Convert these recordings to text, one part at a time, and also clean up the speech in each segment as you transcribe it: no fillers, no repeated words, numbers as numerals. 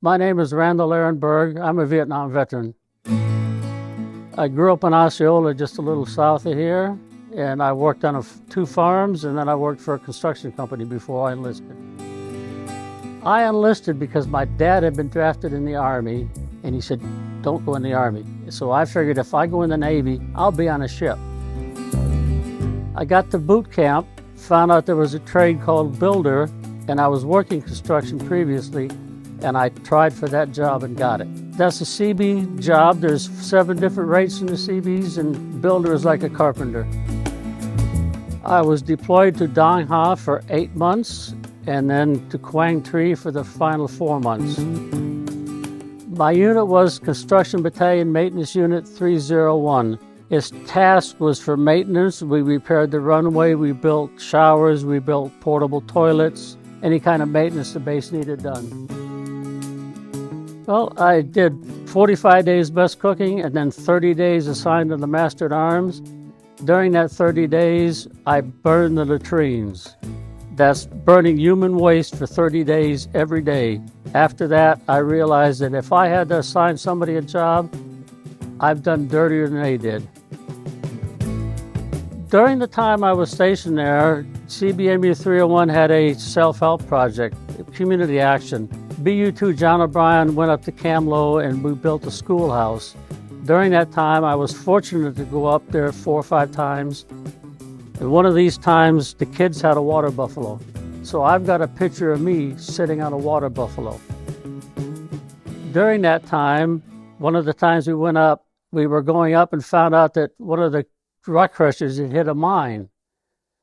My name is Randall Berg. I'm a Vietnam veteran. I grew up in Osceola, just a little south of here, and I worked on two farms, and then I worked for a construction company before I enlisted. I enlisted because my dad had been drafted in the Army, and he said, don't go in the Army. So I figured if I go in the Navy, I'll be on a ship. I got to boot camp, found out there was a trade called builder, and I was working construction previously, and I tried for that job and got it. That's a Seabee job. There's 7 different rates in the Seabees, and builder is like a carpenter. I was deployed to Dong Ha for 8 months, and then to Quang Tri for the final 4 months. My unit was Construction Battalion Maintenance Unit 301. Its task was for maintenance. We repaired the runway, we built showers, we built portable toilets, any kind of maintenance the base needed done. Well, I did 45 days mess cooking and then 30 days assigned to the Master at Arms. During that 30 days, I burned the latrines. That's burning human waste for 30 days every day. After that, I realized that if I had to assign somebody a job, I've done dirtier than they did. During the time I was stationed there, CBMU 301 had a self-help project, community action. BU2 John O'Brien went up to Kamlo and we built a schoolhouse. During that time, I was fortunate to go up there 4 or 5 times. And one of these times, the kids had a water buffalo. So I've got a picture of me sitting on a water buffalo. During that time, one of the times we went up, we were going up and found out that one of the rock crushers had hit a mine.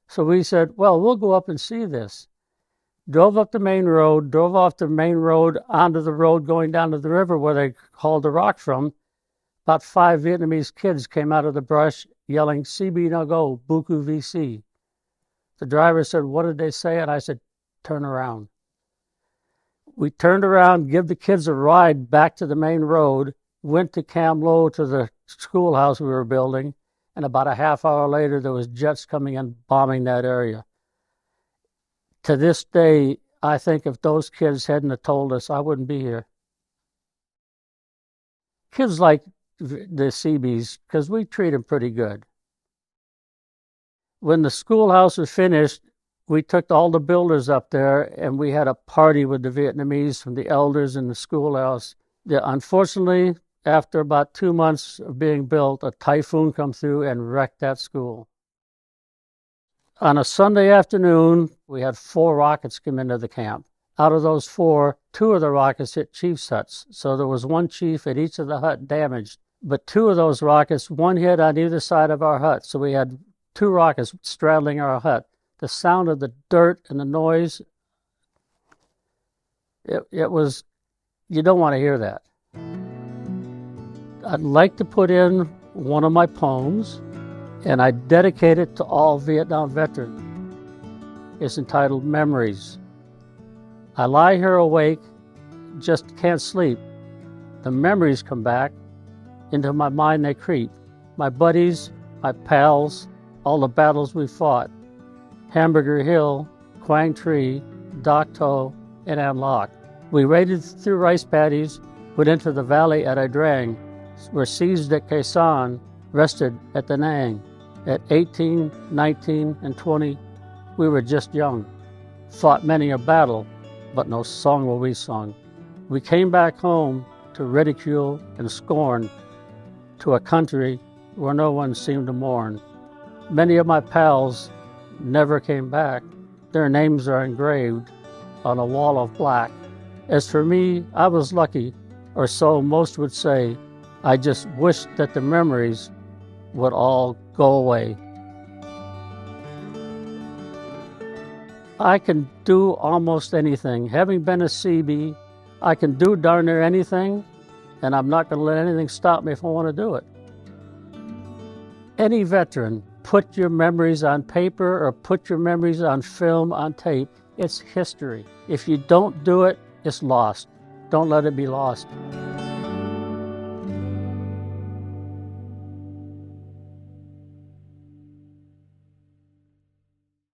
So we said, well, we'll go up and see this. Drove up the main road, drove off the main road onto the road going down to the river where they hauled the rock from. About 5 Vietnamese kids came out of the brush yelling, Seabee no go, Buku VC. The driver said, what did they say? And I said, turn around. We turned around, give the kids a ride back to the main road, went to Cam Lo to the schoolhouse we were building, and about a half hour later there was jets coming in bombing that area. To this day, I think if those kids hadn't have told us, I wouldn't be here. Kids like the Seabees, because we treat them pretty good. When the schoolhouse was finished, we took all the builders up there and we had a party with the Vietnamese from the elders in the schoolhouse. Unfortunately, after about 2 months of being built, a typhoon come through and wrecked that school. On a Sunday afternoon, we had 4 rockets come into the camp. Out of those 4, 2 of the rockets hit chief's huts. So there was 1 chief at each of the hut damaged. But 2 of those rockets, 1 hit on either side of our hut. So we had 2 rockets straddling our hut. The sound of the dirt and the noise, it was, you don't want to hear that. I'd like to put in one of my poems, and I dedicate it to all Vietnam veterans. It's entitled Memories. I lie here awake, just can't sleep. The memories come back, into my mind they creep. My buddies, my pals, all the battles we fought. Hamburger Hill, Quang Tri, Dak To, and An Loc. We raided through rice paddies, went into the valley at Idrang, were seized at Khe Sanh, rested at Da Nang. At 18, 19, and 20, we were just young. Fought many a battle, but no song will we sung. We came back home to ridicule and scorn, to a country where no one seemed to mourn. Many of my pals never came back. Their names are engraved on a wall of black. As for me, I was lucky, or so most would say. I just wished that the memories would all go away. I can do almost anything. Having been a Seabee, I can do darn near anything, and I'm not going to let anything stop me if I want to do it. Any veteran, put your memories on paper or put your memories on film, on tape. It's history. If you don't do it, it's lost. Don't let it be lost.